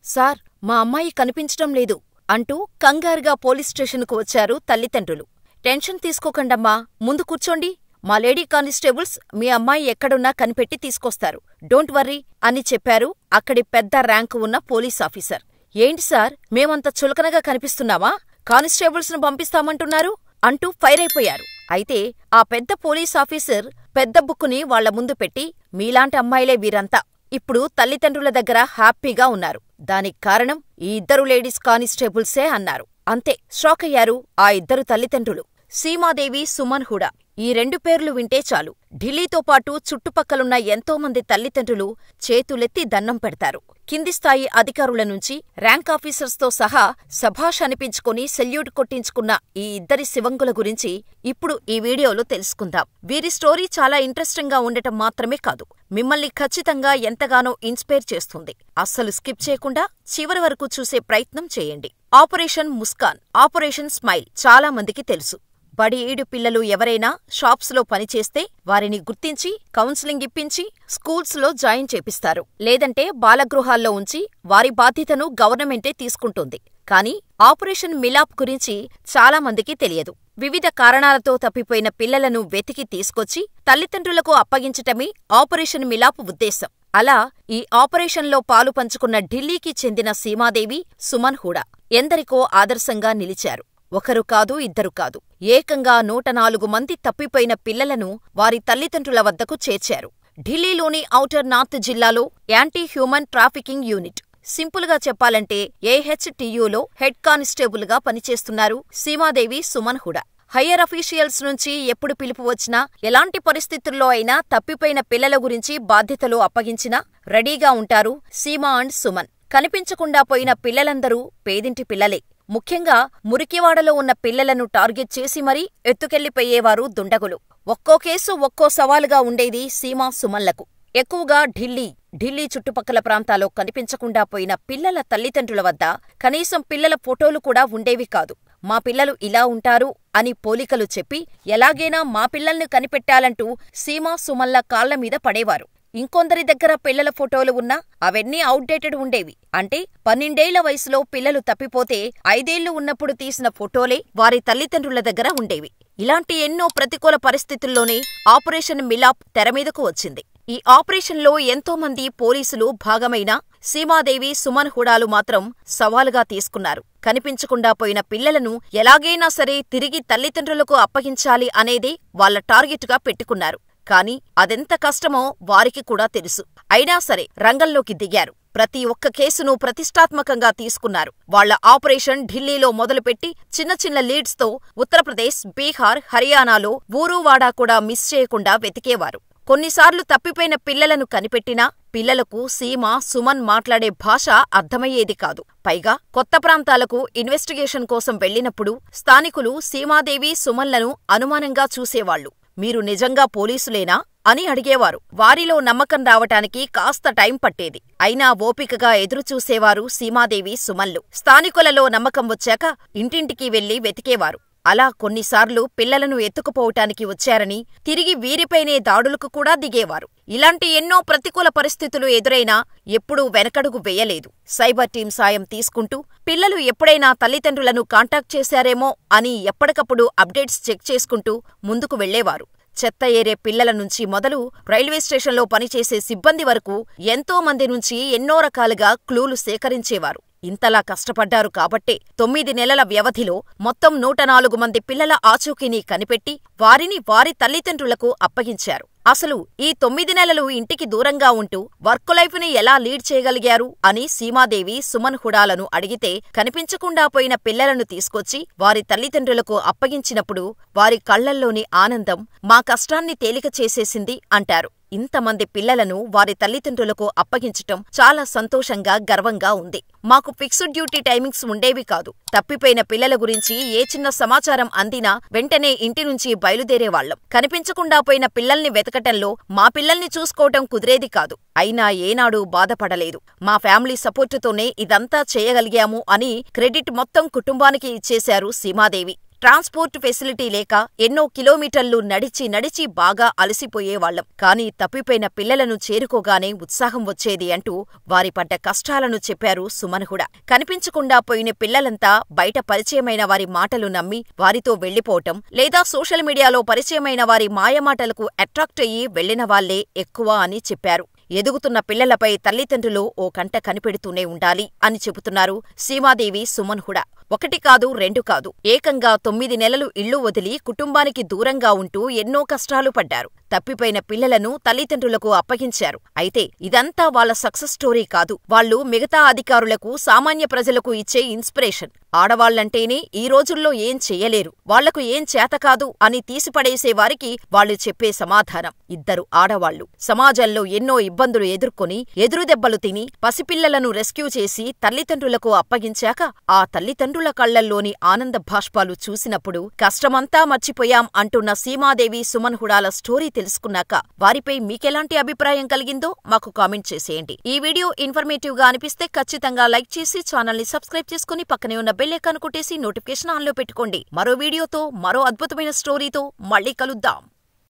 Sir, మా అమ్మాయి కనిపించటం లేదు అంటూ కంగారుగా పోలీస్ స్టేషన్కు వచ్చారు తల్లిదండ్రులు. టెన్షన్ తీసుకోకండమ్మా, ముందు కూర్చోండి. మా లేడీ కానిస్టేబుల్స్ మీ అమ్మాయి ఎక్కడున్నా కనిపెట్టి తీసుకొస్తారు. డోంట్ వర్రీ అని చెప్పారు అక్కడి పెద్ద ర్యాంకు ఉన్న పోలీసాఫీసర్. ఏంటి సార్, మేమంత చులకనగా కనిపిస్తున్నామా? కానిస్టేబుల్స్ను పంపిస్తామంటున్నారు అంటూ ఫైరైపోయారు. అయితే ఆ పెద్ద పోలీసాఫీసర్ పెద్ద బుక్కుని వాళ్ల ముందు పెట్టి, మీలాంటి అమ్మాయిలే వీరంతా, ఇప్పుడు తల్లిదండ్రుల దగ్గర హ్యాపీగా ఉన్నారు. దానికి కారణం ఈ ఇద్దరు లేడీస్ కానిస్టేబుల్సే అన్నారు. అంతే, షాకయ్యారు ఆ ఇద్దరు తల్లిదండ్రులు. సీమాదేవి, సుమన్ హుడా. ఈ రెండు పేర్లు వింటే చాలు ఢిల్లీతో పాటు చుట్టుపక్కలున్న ఎంతోమంది తల్లిదండ్రులు చేతులెత్తి దన్నం పెడతారు. కింది స్థాయి అధికారుల నుంచి ర్యాంకాఫీసర్స్తో సహా శభాష్ అనిపించుకుని సెల్యూట్ కొట్టించుకున్న ఈ ఇద్దరి శివంగుల గురించి ఇప్పుడు ఈ వీడియోలో తెలుసుకుందాం. వీరి స్టోరీ చాలా ఇంట్రెస్టింగ్ గా ఉండటం మాత్రమే కాదు, మిమ్మల్ని ఖచ్చితంగా ఎంతగానో ఇన్స్పైర్ చేస్తుంది. అస్సలు స్కిప్ చేయకుండా చివరి వరకు చూసే ప్రయత్నం చేయండి. ఆపరేషన్ ముస్కాన్, ఆపరేషన్ స్మైల్ చాలా మందికి తెలుసు. బడి ఈడు పిల్లలు ఎవరైనా షాప్స్లో పనిచేస్తే వారిని గుర్తించి కౌన్సిలింగ్ ఇప్పించి స్కూల్స్లో జాయిన్ చేపిస్తారు. లేదంటే బాలగృహాల్లో ఉంచి వారి బాధ్యతను గవర్నమెంటే తీసుకుంటుంది. కానీ ఆపరేషన్ మిలాప్ గురించి చాలా మందికి తెలియదు. వివిధ కారణాలతో తప్పిపోయిన పిల్లలను వెతికి తీసుకొచ్చి తల్లిదండ్రులకు అప్పగించటమే ఆపరేషన్ మిలాప్ ఉద్దేశం. అలా ఈ ఆపరేషన్లో పాలు పంచుకున్న ఢిల్లీకి చెందిన సీమాదేవి, సుమన్ హుడా ఎందరికో ఆదర్శంగా నిలిచారు. ఒకరు కాదు, ఇద్దరు కాదు, ఏకంగా 104 మంది తప్పిపోయిన పిల్లలను వారి తల్లిదండ్రుల వద్దకు చేర్చారు. ఢిల్లీలోని ఔటర్ నార్త్ జిల్లాలో యాంటీ హ్యూమన్ ట్రాఫికింగ్ యూనిట్, సింపుల్గా చెప్పాలంటే AHTUలో హెడ్ కానిస్టేబుల్గా పనిచేస్తున్నారు సీమాదేవి, సుమన్ హుడా. హయ్యర్ అఫీషియల్స్ నుంచి ఎప్పుడు పిలుపు వచ్చినా, ఎలాంటి పరిస్థితుల్లో అయినా తప్పిపోయిన పిల్లల గురించి బాధ్యతలు అప్పగించినా రెడీగా ఉంటారు సీమా అండ్ సుమన్. కనిపించకుండా పోయిన పిల్లలందరూ పేదింటి పిల్లలే. ముఖ్యంగా మురికివాడలో ఉన్న పిల్లలను టార్గెట్ చేసి మరీ ఎత్తుకెళ్లిపోయేవారు దుండగులు. ఒక్కో కేసు ఒక్కో సవాలుగా ఉండేది సీమా, సుమన్లకు. ఎక్కువగా ఢిల్లీ చుట్టుపక్కల ప్రాంతాల్లో కనిపించకుండా పోయిన పిల్లల తల్లిదండ్రుల వద్ద కనీసం పిల్లల ఫోటోలు కూడా ఉండేవి కాదు. మా పిల్లలు ఇలా ఉంటారు అని పోలికలు చెప్పి ఎలాగైనా మా పిల్లల్ని కనిపెట్టాలంటూ సీమా, సుమన్ల కాళ్లమీద పడేవారు. ఇంకొందరి దగ్గర పిల్లల ఫోటోలు ఉన్నా అవన్నీ అవుట్డేటెడ్ ఉండేవి. అంటే 12 ఏళ్ల వయసులో పిల్లలు తప్పిపోతే 5 ఏళ్లు ఉన్నప్పుడు తీసిన ఫోటోలే వారి తల్లిదండ్రుల దగ్గర ఉండేవి. ఇలాంటి ఎన్నో ప్రతికూల పరిస్థితుల్లోనే ఆపరేషన్ మిలాప్ తెరమీదకు వచ్చింది. ఈ ఆపరేషన్లో ఎంతోమంది పోలీసులు భాగమైన సీమాదేవి, సుమన్ హుడాలు మాత్రం సవాలుగా తీసుకున్నారు. కనిపించకుండా పోయిన పిల్లలను ఎలాగైనా సరే తిరిగి తల్లిదండ్రులకు అప్పగించాలి అనేదే వాళ్ల టార్గెట్గా పెట్టుకున్నారు. కానీ అదెంత కష్టమో వారికి కూడా తెలుసు. అయినా సరే రంగంలోకి దిగారు. ప్రతి ఒక్క కేసును ప్రతిష్టాత్మకంగా తీసుకున్నారు. వాళ్ల ఆపరేషన్ ఢిల్లీలో మొదలుపెట్టి చిన్న చిన్న లీడ్స్తో ఉత్తరప్రదేశ్, బీహార్, హర్యానాలో ఊరూవాడా కూడా మిస్ చేయకుండా వెతికేవారు. కొన్నిసార్లు తప్పిపోయిన పిల్లలను కనిపెట్టినా పిల్లలకు సీమా, సుమన్ మాట్లాడే భాష అర్థమయ్యేది కాదు. పైగా కొత్త ప్రాంతాలకు ఇన్వెస్టిగేషన్ కోసం వెళ్లినప్పుడు స్థానికులు సీమాదేవి, సుమన్లను అనుమానంగా చూసేవాళ్లు. మీరు నిజంగా పోలీసులేనా అని అడిగేవారు. వారిలో నమ్మకం రావటానికి కాస్త టైం పట్టేది. అయినా ఓపికగా ఎదురుచూసేవారు సీమాదేవి, సుమన్లు. స్థానికులలో నమ్మకం వచ్చాక ఇంటింటికి వెళ్లి వెతికేవారు. అలా కొన్నిసార్లు పిల్లలను ఎత్తుకుపోవటానికి వచ్చారని తిరిగి వీరిపైనే దాడులకు కూడా దిగేవారు. ఇలాంటి ఎన్నో ప్రతికూల పరిస్థితులు ఎదురైనా ఎప్పుడూ వెనకడుగు వేయలేదు. సైబర్ టీం సాయం తీసుకుంటూ పిల్లలు ఎప్పుడైనా తల్లిదండ్రులను కాంటాక్ట్ చేశారేమో అని ఎప్పటికప్పుడు అప్డేట్స్ చెక్ చేసుకుంటూ ముందుకు వెళ్లేవారు. చెత్త ఏరే పిల్లల నుంచి మొదలు రైల్వే స్టేషన్లో పనిచేసే సిబ్బంది వరకు ఎంతో మంది నుంచి ఎన్నో రకాలుగా క్లూలు సేకరించేవారు. ఇంతలా కష్టపడ్డారు కాబట్టే 9 నెలల వ్యవధిలో మొత్తం 104 మంది పిల్లల ఆచూకీని కనిపెట్టి వారిని వారి తల్లిదండ్రులకు అప్పగించారు. అసలు ఈ 9 నెలలు ఇంటికి దూరంగా ఉంటూ వర్క్ లైఫ్ని ఎలా లీడ్ చేయగలిగారు అని సీమాదేవి, సుమన్ హుడాలను అడిగితే కనిపించకుండా పోయిన పిల్లలను తీసుకొచ్చి వారి తల్లిదండ్రులకు అప్పగించినప్పుడు వారి కళ్లల్లోని ఆనందం మా కష్టాన్ని తేలిక చేసేసింది అంటారు. ఇంతమంది పిల్లలను వారి తల్లిదండ్రులకు అప్పగించటం చాలా సంతోషంగా, గర్వంగా ఉంది. మాకు ఫిక్స్డ్ డ్యూటీ టైమింగ్స్ ఉండేవి కాదు. తప్పిపోయిన పిల్లల గురించి ఏ చిన్న సమాచారం అందినా వెంటనే ఇంటి నుంచి బయలుదేరేవాళ్లం. కనిపించకుండా పోయిన పిల్లల్ని వెతకటంలో మా పిల్లల్ని చూసుకోవటం కుదిరేది కాదు. అయినా ఏనాడూ బాధపడలేదు. మా ఫ్యామిలీ సపోర్టుతోనే ఇదంతా చేయగలిగాము అని క్రెడిట్ మొత్తం కుటుంబానికి ఇచ్చేశారు సీమాదేవి. ట్రాన్స్పోర్ట్ ఫెసిలిటీ లేక ఎన్నో కిలోమీటర్లు నడిచి బాగా అలసిపోయేవాళ్లం. కానీ తప్పిపోయిన పిల్లలను చేరుకోగానే ఉత్సాహం వచ్చేది అంటూ వారి పడ్డ కష్టాలను చెప్పారు సుమన్ హుడా. కనిపించకుండా పోయిన పిల్లలంతా బయట పరిచయమైన వారి మాటలు నమ్మి వారితో వెళ్లిపోవటం, లేదా సోషల్ మీడియాలో పరిచయమైన వారి మాయమాటలకు అట్రాక్ట్ అయ్యి వెళ్లిన వాళ్లే ఎక్కువ అని చెప్పారు. ఎదుగుతున్న పిల్లలపై తల్లిదండ్రులు ఓ కంట కనిపెడుతూనే ఉండాలి అని చెబుతున్నారు సీమాదేవి సుమన్ హుడా. 1 కాదు 2 కాదు, ఏకంగా 9 నెలలు ఇళ్లు వదిలి కుటుంబానికి దూరంగా ఉంటూ ఎన్నో కష్టాలు పడ్డారు. తప్పిపోయిన పిల్లలను తల్లిదండ్రులకు అప్పగించారు. అయితే ఇదంతా వాళ్ల సక్సెస్ స్టోరీ కాదు. వాళ్లు మిగతా అధికారులకు, సామాన్య ప్రజలకు ఇచ్చే ఇన్స్పిరేషన్. ఆడవాళ్లంటేనే ఈ రోజుల్లో ఏం చెయ్యలేరు, వాళ్లకు ఏం చేతకాదు అని తీసిపడేసేవారికి వాళ్లు చెప్పే సమాధానం. 2 ఆడవాళ్లు సమాజంలో ఎన్నో ఇబ్బందులు ఎదుర్కొని, ఎదురుదెబ్బలు తిని, పసిపిల్లలను రెస్క్యూ చేసి తల్లిదండ్రులకు అప్పగించాక ఆ తల్లిదండ్రుల కళ్లల్లోని ఆనంద భాష్పాలు చూసినప్పుడు కష్టమంతా మర్చిపోయాం అంటున్న సీమాదేవి సుమన్ హుడాల స్టోరీ తెలుసుకున్నాక వారిపై మీకెలాంటి అభిప్రాయం కలిగిందో మాకు కామెంట్ చేసేయండి. ఈ వీడియో ఇన్ఫర్మేటివ్ గా అనిపిస్తే ఖచ్చితంగా లైక్ చేసి ఛానల్ ని సబ్స్క్రైబ్ చేసుకుని పక్కనే ఉన్న బెల్ ఐకాన్ కొట్టేసి నోటిఫికేషన్ ఆన్ లో పెట్టుకోండి. మరో వీడియోతో, మరో అద్భుతమైన స్టోరీతో మళ్ళీ కలుద్దాం.